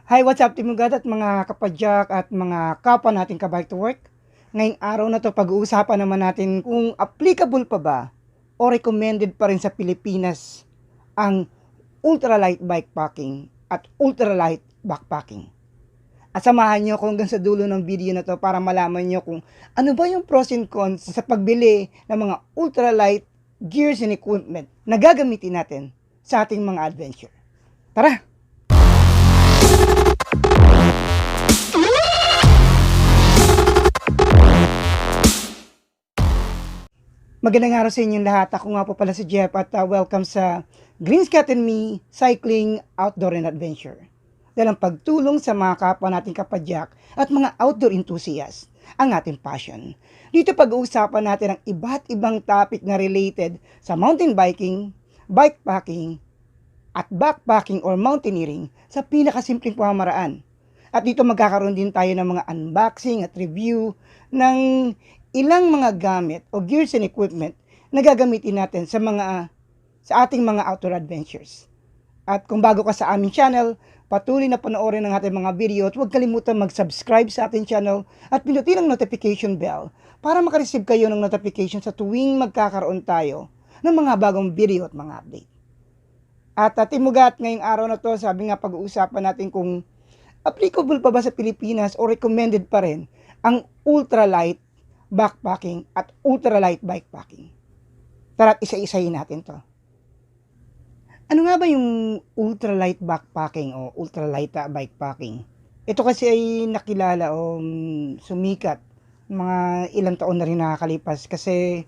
Hi, what's up, Team Ugat at mga kapadyak at mga kapwa nating kabike to work. Ngayong araw na to, pag-uusapan naman natin kung applicable pa ba o recommended pa rin sa Pilipinas ang ultralight bikepacking at ultralight backpacking. At samahan nyo ako hanggang sa dulo ng video na to para malaman nyo kung ano ba yung pros and cons sa pagbili ng mga ultralight gears and equipment na gagamitin natin sa ating mga adventure. Tara! Magandang araw sa inyong lahat. Ako nga po pala si Jeff at welcome sa Greens Cat and Me Cycling Outdoor and Adventure. Dahil ang pagtulong sa mga kapwa nating kapadyak at mga outdoor enthusiasts ang ating passion. Dito pag-uusapan natin ang iba't ibang topic na related sa mountain biking, bikepacking, at backpacking or mountaineering sa pinakasimpleng pamamaraan. At dito magkakaroon din tayo ng mga unboxing at review ng ilang mga gamit o gears and equipment na gagamitin natin sa ating mga outdoor adventures. At kung bago ka sa aming channel, patuloy na panoorin ang ating mga video at huwag kalimutan mag-subscribe sa ating channel at pindutin ang notification bell para makareceive kayo ng notification sa tuwing magkakaroon tayo ng mga bagong video at mga update. At Timugat, ngayong araw na to, sabi nga pag-uusapan natin kung applicable pa ba sa Pilipinas o recommended pa rin ang ultralight backpacking at ultralight bikepacking. Tara't isa-isahin natin to. Ano nga ba yung ultralight backpacking o ultralight bikepacking? Ito kasi ay nakilala o sumikat mga ilang taon na rin nakakalipas kasi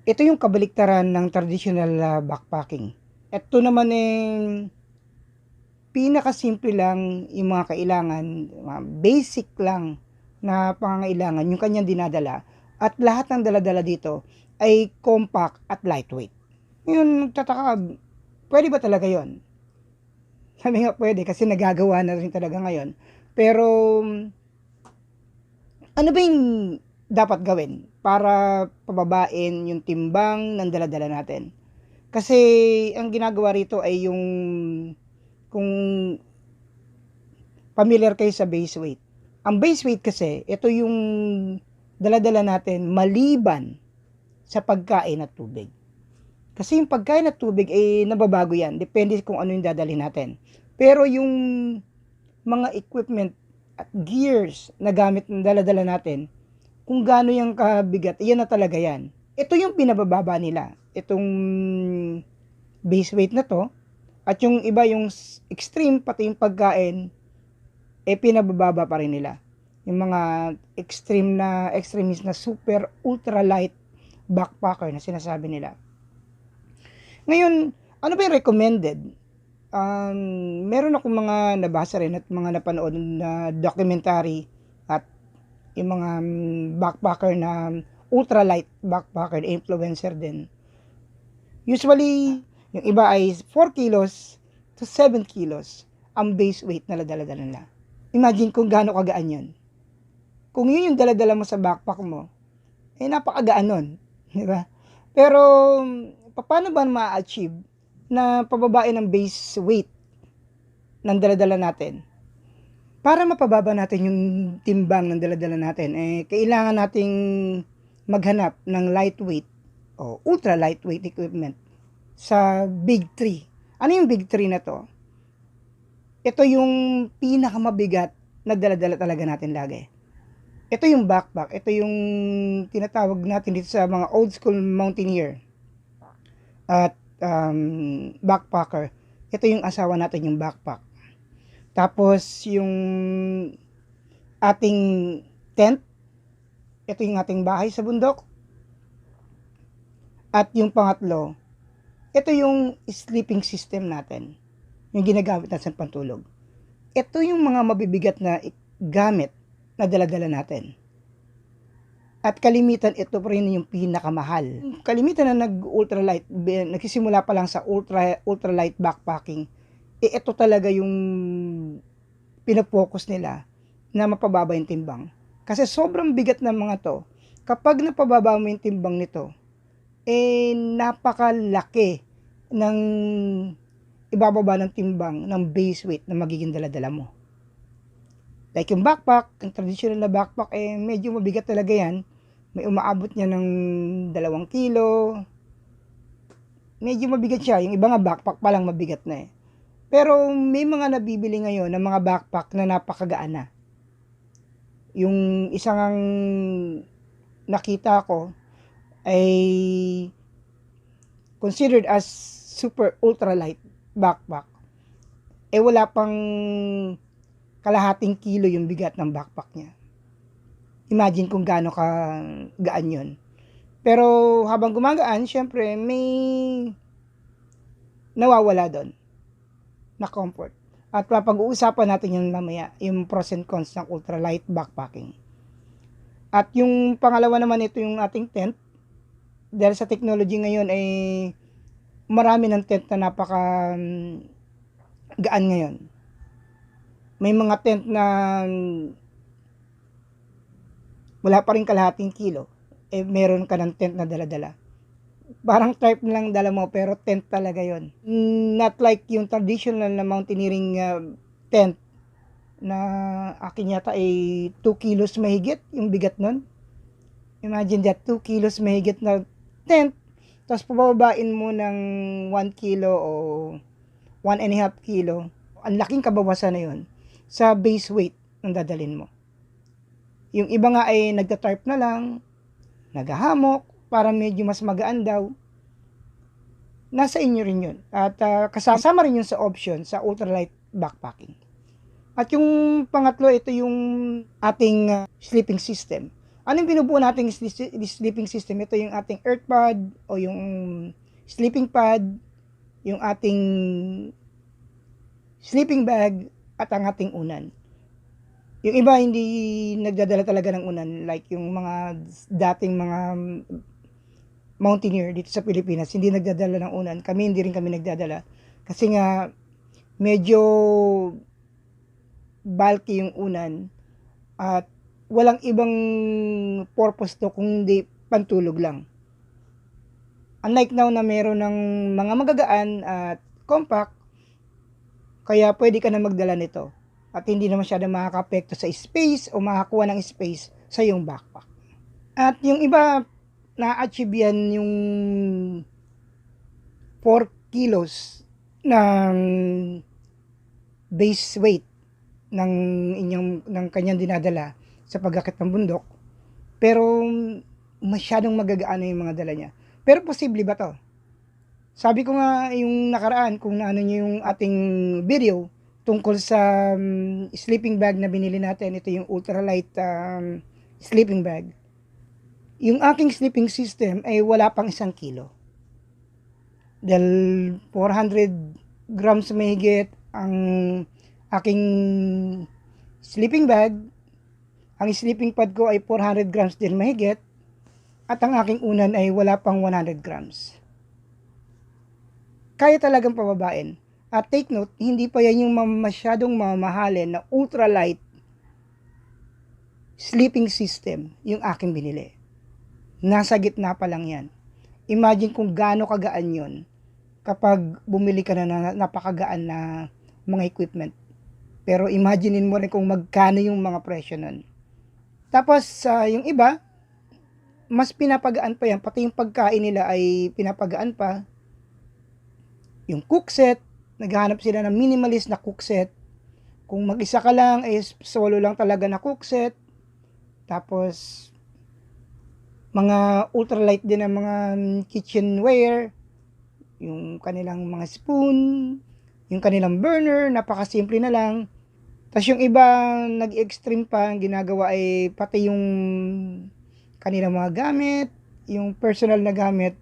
ito yung kabaliktaran ng traditional backpacking. Ito naman pinakasimple lang yung mga kailangan, mga basic lang na pangangailangan yung kanyang dinadala at lahat ng dala-dala dito ay compact at lightweight. Ngayon, magtataka, pwede ba talaga yon? Sabi nga pwede kasi nagagawa na rin talaga ngayon. Pero, ano ba yung dapat gawin para pababain yung timbang ng dala-dala natin? Kasi, ang ginagawa rito ay yung, kung familiar kayo sa base weight. Ang base weight kasi, ito yung dala-dala natin maliban sa pagkain at tubig. Kasi yung pagkain at tubig ay nababago yan. Depende kung ano yung dadalhin natin. Pero yung mga equipment at gears na gamit ng dala-dala natin, kung gaano yung kabigat, yan na talaga yan. Ito yung pinabababa nila. Itong base weight na to. At yung iba, yung extreme, pati yung pagkain, pinabababa pa rin nila. Yung mga extremist na super ultra light backpacker na sinasabi nila. Ngayon, ano ba yung recommended? Meron akong mga nabasa rin at mga napanood na documentary at yung mga backpacker na ultra light backpacker, influencer din. Usually, yung iba ay 4 kilos to 7 kilos ang base weight na dala-dala nila. Imagine kung gaano kagaan yun. Kung yun yung dala-dala mo sa backpack mo, napakagaan nun. Di ba? Pero, paano ba ma-achieve na pababain ng base weight ng dala-dala natin? Para mapababa natin yung timbang ng dala-dala natin, kailangan nating maghanap ng lightweight o ultra lightweight equipment sa Big 3. Ano yung Big 3 na to? Ito yung pinakamabigat na dala-dala talaga natin lagi. Ito yung backpack. Ito yung tinatawag natin dito sa mga old school mountaineer at backpacker. Ito yung asawa natin, yung backpack. Tapos yung ating tent. Ito yung ating bahay sa bundok. At yung pangatlo, ito yung sleeping system natin. Yung ginagamit natin sa pantulog. Ito yung mga mabibigat na gamit na dala-dala natin. At kalimitan, ito pa rin yung pinakamahal. Kalimitan na nag-ultralight, nagsisimula pa lang sa ultralight backpacking, ito talaga yung pinapokus nila na mapababa yung timbang. Kasi sobrang bigat ng mga to. Kapag napababa mo yung timbang nito, napakalaki ng ibababa ng timbang ng base weight na magiging dala-dala mo. Like yung backpack, yung traditional na backpack, medyo mabigat talaga yan. May umaabot niya ng 2 kilo. Medyo mabigat siya. Yung iba nga backpack pa lang mabigat na eh. Pero may mga nabibili ngayon ng mga backpack na napakagaan na. Yung isang nakita ko ay considered as super ultra light backpack. Wala pang kalahating kilo yung bigat ng backpack niya. Imagine kung gaano ka gaan yun. Pero habang gumagaan, syempre may nawawala doon na comfort. At papag-uusapan natin yun mamaya, yung pros and cons ng ultralight backpacking. At yung pangalawa naman, ito yung ating tent. Dahil sa technology ngayon ay marami ng tent na napaka gaan ngayon. May mga tent na wala pa rin kalahating kilo. Meron ka ng tent na dala-dala. Parang type lang dala mo pero tent talaga yon. Not like yung traditional na mountaineering tent na akin yata ay 2 kilos mahigit yung bigat nun. Imagine that, 2 kilos mahigit na tent, tapos pababain mo ng 1 kilo o 1.5 kilo. Ang laking kabawasan na yun sa base weight ng dadalhin mo. Yung iba nga ay nagtatarp na lang, naghahamok, para medyo mas magaan daw. Nasa inyo rin yun. At kasama rin yun sa option sa ultralight backpacking. At yung pangatlo, ito yung ating sleeping system. Anong binubuo nating sleeping system? Ito yung ating earth pad o yung sleeping pad, yung ating sleeping bag, at ang ating unan. Yung iba hindi nagdadala talaga ng unan, like yung mga dating mga mountaineer dito sa Pilipinas, hindi nagdadala ng unan. Kami hindi rin kami nagdadala. Kasi nga, medyo bulky yung unan at walang ibang purpose to kung hindi pantulog lang. Unlike now na meron ng mga magagaan at compact, kaya pwede ka na magdala nito. At hindi na masyadong makaka-apekto sa space o makakuha ng space sa iyong backpack. At yung iba, na-achieve yan yung 4 kilos ng base weight ng kanyang dinadala sa pag-akit ng bundok. Pero masyadong magagaan yung mga dala niya. Pero posible ba to? Sabi ko nga yung nakaraan, kung naano niyo yung ating video tungkol sa sleeping bag na binili natin, ito yung ultralight sleeping bag. Yung aking sleeping system ay wala pang 1 kilo. Dahil 400 grams mahigit ang aking sleeping bag. Ang sleeping pad ko ay 400 grams din mahigit. At ang aking unan ay wala pang 100 grams. Kaya talagang pababain. At take note, hindi pa yan yung masyadong mamahalin na ultralight sleeping system yung aking binili. Nasa gitna pa lang yan. Imagine kung gaano kagaan yon kapag bumili ka na napakagaan na mga equipment. Pero imaginein mo rin kung magkano yung mga presyo nun. Tapos yung iba, mas pinapagaan pa yan. Pati yung pagkain nila ay pinapagaan pa. Yung cookset, naghahanap sila ng minimalist na cookset. Kung mag-isa ka lang, solo lang talaga na cookset. Tapos mga ultralight din ng mga kitchenware, yung kanilang mga spoon, yung kanilang burner, napakasimple na lang. Tapos yung iba, nag-extreme pa, ang ginagawa ay pati yung kanilang mga gamit, yung personal na gamit,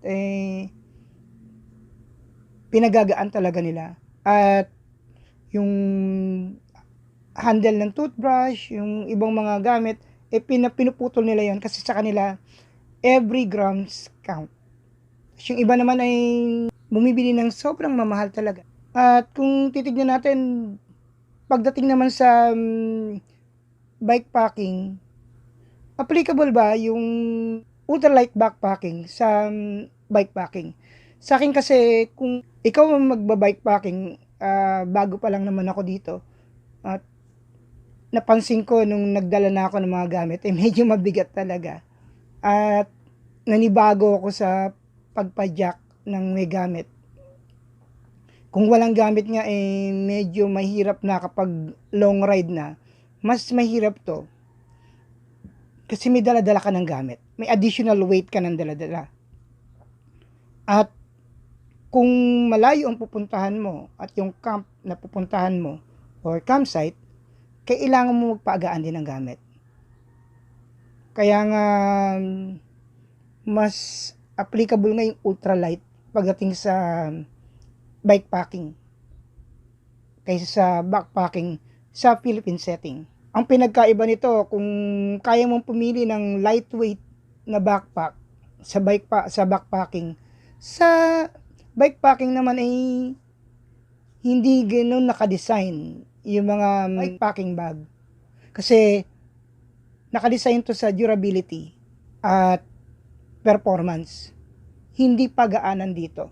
pinagagaan talaga nila. At yung handle ng toothbrush, yung ibang mga gamit, pinuputol nila yon kasi sa kanila, every grams count. Yung iba naman ay bumibili ng sobrang mamahal talaga. At kung titignan natin, pagdating naman sa bikepacking, applicable ba yung ultralight backpacking sa bikepacking? Sa akin kasi, kung ikaw magbabikepacking, bago pa lang naman ako dito, at napansin ko nung nagdala na ako ng mga gamit, medyo mabigat talaga. At nanibago ako sa pagpadyak ng may gamit. Kung walang gamit nga, medyo mahirap na kapag long ride na. Mas mahirap to. Kasi may dala-dala ka ng gamit. May additional weight ka ng dala-dala. At kung malayo ang pupuntahan mo at yung camp na pupuntahan mo or campsite, kailangan mo magpaagaan din ng gamit. Kaya nga, mas applicable nga yung ultralight pagdating sa bikepacking kaysa sa backpacking sa Philippine setting. Ang pinagkaiba nito, kung kaya mong pumili ng lightweight na backpack sa backpacking, sa bikepacking naman ay hindi ganoon nakadesign yung mga bikepacking bag. Kasi nakadesign to sa durability at performance. Hindi pagaanan dito.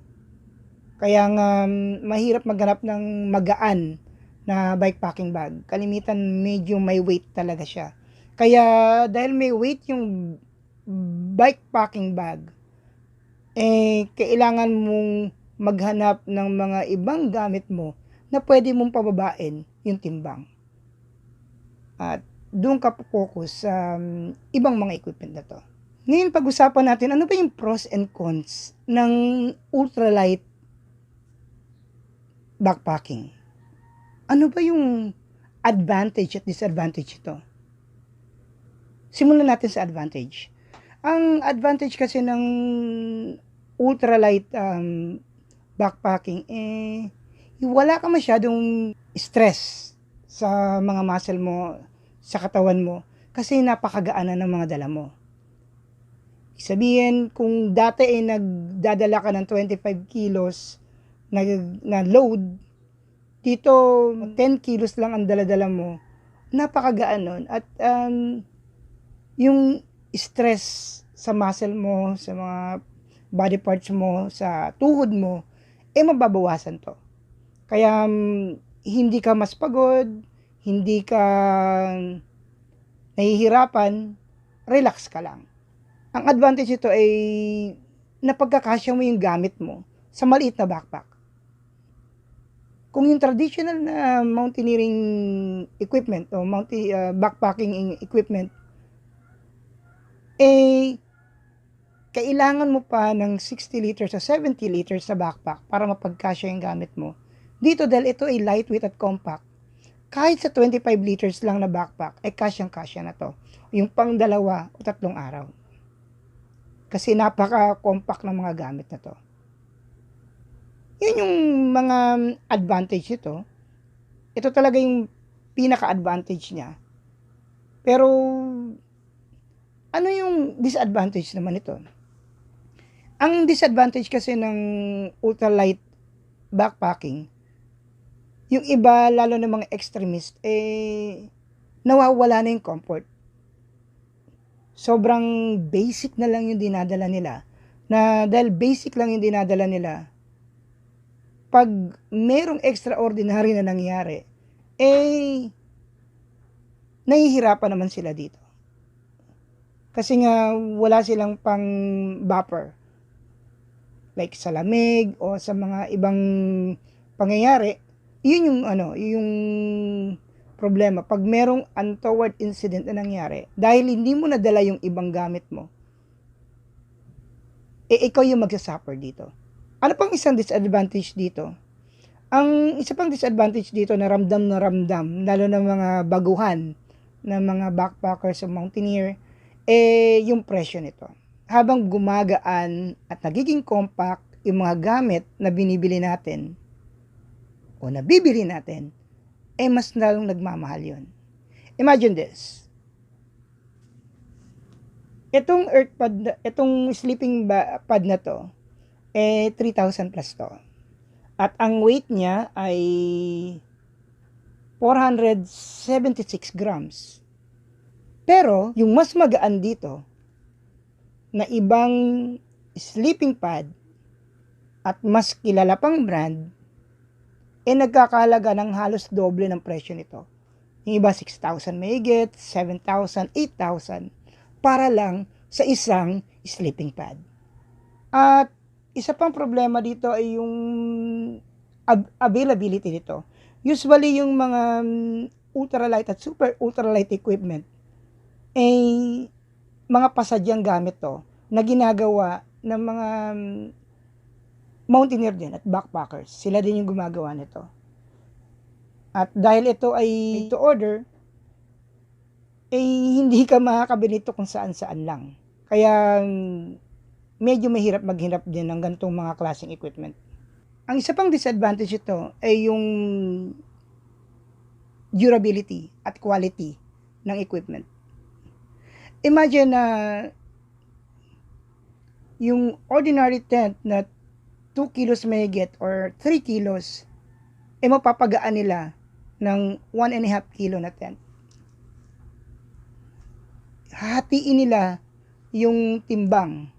Kaya nga mahirap maghanap ng magaan na bikepacking bag. Kalimitan medyo may weight talaga siya. Kaya dahil may weight yung bikepacking bag, kailangan mong maghanap ng mga ibang gamit mo na pwede mong pababain yung timbang. At doon ka focus sa ibang mga equipment na to. Ngayon pag-usapan natin, ano ba yung pros and cons ng ultralight backpacking? Ano ba yung advantage at disadvantage ito? Simulan natin sa advantage. Ang advantage kasi ng ultralight backpacking, wala ka masyadong stress sa mga muscle mo, sa katawan mo, kasi napakagaan na ng mga dala mo. Sabihin, kung dati nagdadala ka ng 25 kilos na load, dito 10 kilos lang ang dala-dala mo, napakagaan nun. At yung stress sa muscle mo, sa mga body parts mo, sa tuhod mo, mababawasan to. Kaya hindi ka mas pagod, hindi ka nahihirapan, relax ka lang. Ang advantage ito ay napagkakasya mo yung gamit mo sa maliit na backpack. Kung yung traditional na mountaineering equipment o backpacking equipment, kailangan mo pa ng 60 liters o 70 liters sa backpack para mapagkasya yung gamit mo. Dito dahil ito ay lightweight at compact, kahit sa 25 liters lang na backpack, kasyang-kasya na to. Yung pang 2 o 3 araw. Kasi napaka-compact ng mga gamit na to. Yun yung mga advantage ito. Ito talaga yung pinaka-advantage niya. Pero, ano yung disadvantage naman ito? Ang disadvantage kasi ng ultralight backpacking, yung iba, lalo ng mga extremist, nawawala na yung comfort. Sobrang basic na lang yung dinadala nila. Na dahil basic lang yung dinadala nila, pag merong extraordinary na nangyari, nahihirapan naman sila dito. Kasi nga, wala silang pang buffer. Like sa lamig o sa mga ibang pangyayari, yun yung problema. Pag merong untoward incident na nangyari, dahil hindi mo nadala yung ibang gamit mo, ikaw yung magsasuffer dito. Ano pang isang disadvantage dito? Ang isa pang disadvantage dito na ramdam, lalo na mga baguhan na mga backpackers o mountaineer, yung presyo nito. Habang gumagaan at nagiging compact yung mga gamit na binibili natin o nabibili natin, mas lalong nagmamahal yun. Imagine this. Itong earth pad, itong sleeping pad na to, 3,000 plus to. At ang weight niya ay 476 grams. Pero, yung mas magaan dito, na ibang sleeping pad at mas kilala pang brand, nagkakahalaga ng halos doble ng presyo nito. Yung iba 6,000 mahigit, 7,000, 8,000 para lang sa isang sleeping pad. At isa pang problema dito ay yung availability nito. Usually yung mga ultralight at super ultralight equipment ay mga pasadyang gamit to na ginagawa ng mga mountaineer din at backpackers. Sila din yung gumagawa nito. At dahil ito ay made to order, hindi ka makakabili nito kung saan-saan lang. Kaya medyo mahirap maghinap din ng ganitong mga klaseng equipment. Ang isa pang disadvantage ito ay yung durability at quality ng equipment. Imagine na yung ordinary tent na 2 kilos mahigit or 3 kilos, mapapagaan nila ng 1.5 kilo na tent. Hatiin nila yung timbang.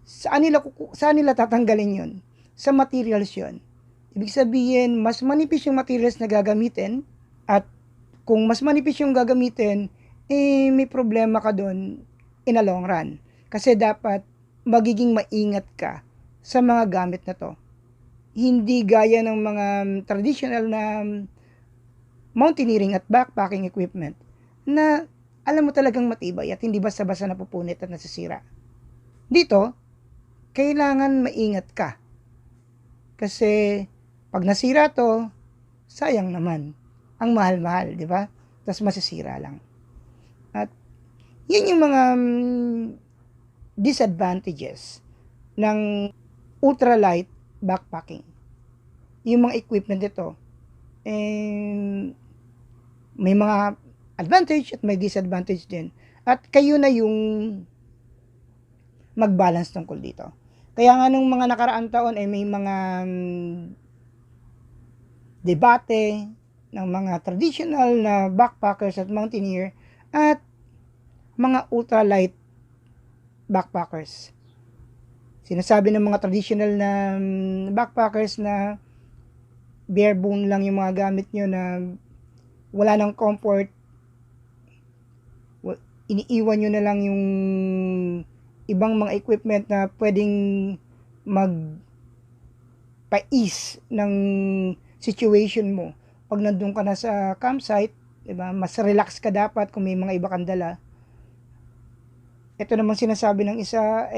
Saan nila tatanggalin yun? Sa materials yun. Ibig sabihin, mas manipis yung materials na gagamitin, at kung mas manipis yung gagamitin, may problema ka doon in a long run. Kasi dapat magiging maingat ka sa mga gamit na to. Hindi gaya ng mga traditional na mountaineering at backpacking equipment na alam mo talagang matibay at hindi basta-basta napupunit at nasisira. Dito, kailangan maingat ka. Kasi pag nasira to, sayang naman. Ang mahal-mahal, di ba? Tapos masisira lang. At yun yung mga disadvantages ng ultralight backpacking. Yung mga equipment ito, may mga advantage at may disadvantage din. At kayo na yung mag-balance tungkol dito. Kaya nga nung mga nakaraang taon may mga debate ng mga traditional na backpackers at mountaineer at mga ultralight backpackers. Sinasabi ng mga traditional na backpackers na bare bone lang yung mga gamit nyo, na wala ng comfort, iniiwan nyo na lang yung ibang mga equipment na pwedeng magpais ng situation mo. Pag nandun ka na sa campsite, diba, mas relax ka dapat kung may mga iba kang dala. Ito naman sinasabi ng isa,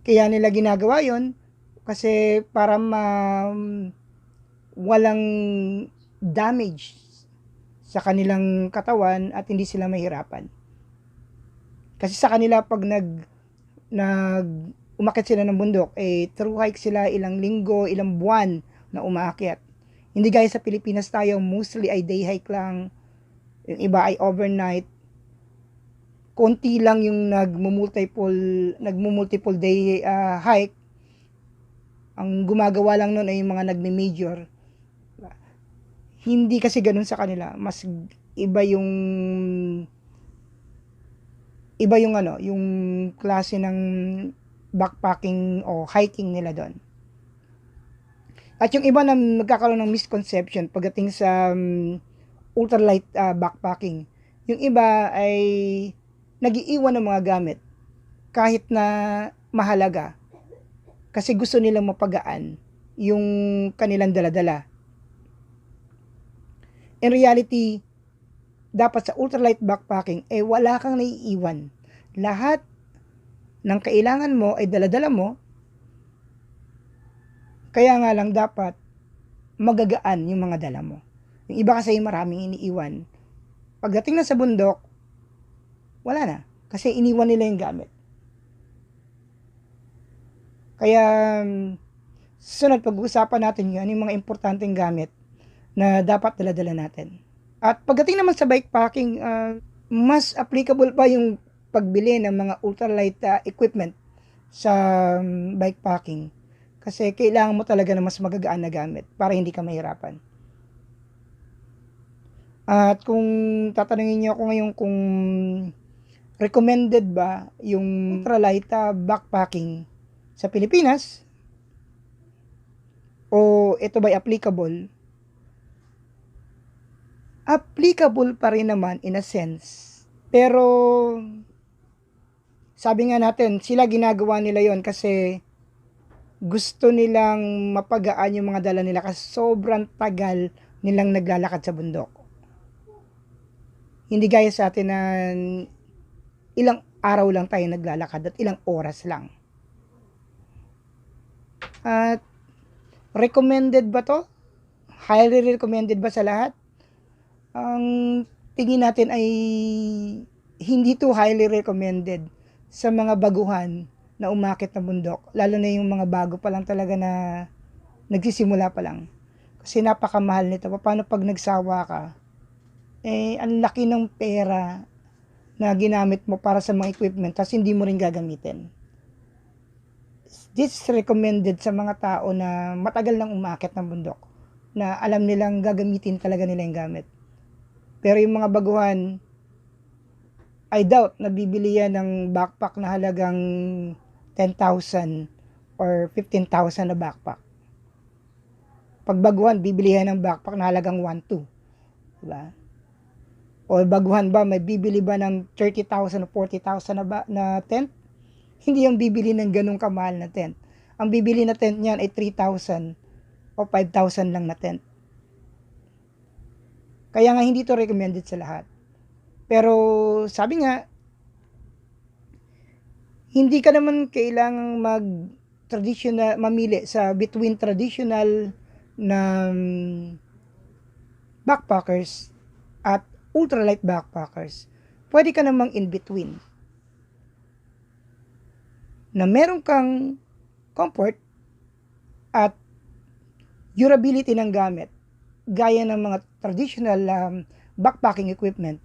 kaya nila ginagawa yon kasi para walang damage sa kanilang katawan at hindi sila mahirapan. Kasi sa kanila pag umakyat sila ng bundok, through hike sila ilang linggo, ilang buwan na umaakyat. Hindi gaya sa Pilipinas tayo, mostly ay day hike lang. Yung iba ay overnight. Konti lang yung nagmumultiple day hike. Ang gumagawa lang nun ay yung mga nagme-major. Hindi kasi ganun sa kanila. Mas iba yung yung klase ng backpacking o hiking nila doon. At yung iba na nagkakaroon ng misconception pagdating sa ultralight backpacking. Yung iba ay nag-iiwan ng mga gamit kahit na mahalaga kasi gusto nilang mapagaan yung kanilang dala-dala. In reality, dapat sa ultralight backpacking, wala kang naiiwan. Lahat ng kailangan mo ay dala-dala mo. Kaya nga lang dapat magagaan yung mga dala mo. Yung iba kasi maraming iniiwan. Pagdating na sa bundok, wala na. Kasi iniwan nila yung gamit. Kaya sunod pag-uusapan natin yun, yung mga importanteng gamit na dapat dala-dala natin. At pagdating naman sa bikepacking, mas applicable pa yung pagbili ng mga ultralight equipment sa bikepacking. Kasi kailangan mo talaga ng mas magagaan na gamit para hindi ka mahirapan. At kung tatanungin niyo ako ngayon kung recommended ba yung ultralight backpacking sa Pilipinas o ito ba'y applicable, applicable pa rin naman in a sense. Pero sabi nga natin, sila ginagawa nila yon kasi gusto nilang mapagaan yung mga dala nila kasi sobrang tagal nilang naglalakad sa bundok. Hindi gaya sa atin na ilang araw lang tayo naglalakad at ilang oras lang. At recommended ba to? Highly recommended ba sa lahat? Ang tingin natin ay hindi to highly recommended sa mga baguhan na umakit na bundok. Lalo na yung mga bago pa lang talaga na nagsisimula pa lang. Kasi napakamahal nito. Paano pag nagsawa ka? Ang laki ng pera na ginamit mo para sa mga equipment tapos hindi mo rin gagamitin. This is recommended sa mga tao na matagal nang umakit ng bundok. Na alam nilang gagamitin talaga nila yung gamit. Pero yung mga baguhan, I doubt na bibili yan ng backpack na halagang 10,000 or 15,000 na backpack. Pag baguhan, bibili yan ng backpack na halagang 1,200. Diba? O baguhan ba, may bibili ba ng 30,000 o 40,000 na tent? Hindi yung bibili ng ganung kamahal na tent. Ang bibili na tent niyan ay 3,000 o 5,000 lang na tent. Kaya nga hindi to recommended sa lahat. Pero sabi nga, hindi ka naman kailangang mamili sa between traditional na backpackers at ultralight backpackers. Pwede ka namang in between. Na meron kang comfort at durability ng gamit gaya ng mga traditional backpacking equipment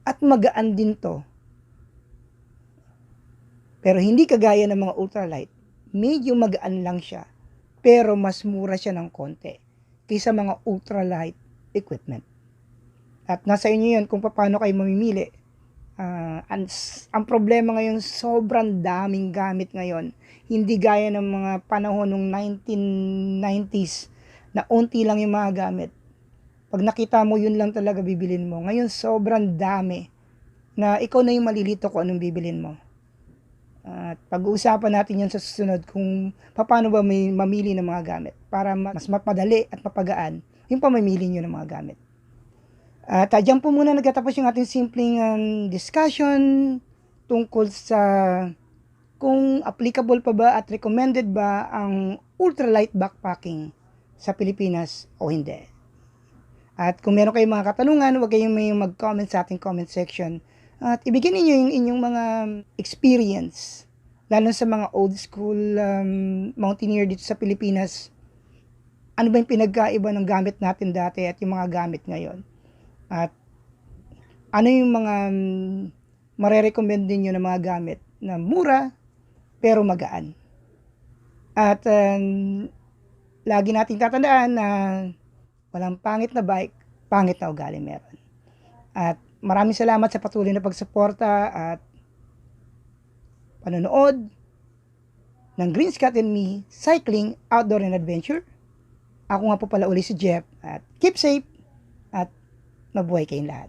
at magaan din to. Pero hindi kagaya ng mga ultralight. Medyo magaan lang siya. Pero mas mura siya ng konti kaysa mga ultralight equipment. At nasa inyo yun kung paano kayo mamimili. Ang problema ngayon, sobrang daming gamit ngayon. Hindi gaya ng mga panahon ng 1990s na unti lang yung mga gamit. Pag nakita mo, yun lang talaga bibilin mo. Ngayon, sobrang dami na ikaw na yung malilito kung anong bibilin mo. At pag-uusapan natin yan sa susunod kung paano ba may mamili ng mga gamit para mas mapadali at mapagaan yung pamimili nyo ng mga gamit. At dyan po muna nagtatapos yung ating simpleng discussion tungkol sa kung applicable pa ba at recommended ba ang ultralight backpacking sa Pilipinas o hindi. At kung meron kayong mga katanungan, huwag kayong may mag-comment sa ating comment section. At ibigay niyo yung inyong mga experience, lalo sa mga old school mountaineer dito sa Pilipinas. Ano ba yung pinagkaiba ng gamit natin dati at yung mga gamit ngayon? At ano yung mga marerecommend din nyo na mga gamit na mura pero magaan. At lagi nating tatandaan na walang pangit na bike, pangit na ugali meron. At maraming salamat sa patuloy na pagsuporta at panonood ng Green Scott and Me Cycling, Outdoor and Adventure. Ako nga po pala uli si Jeff at keep safe at mabuhay kayong lahat.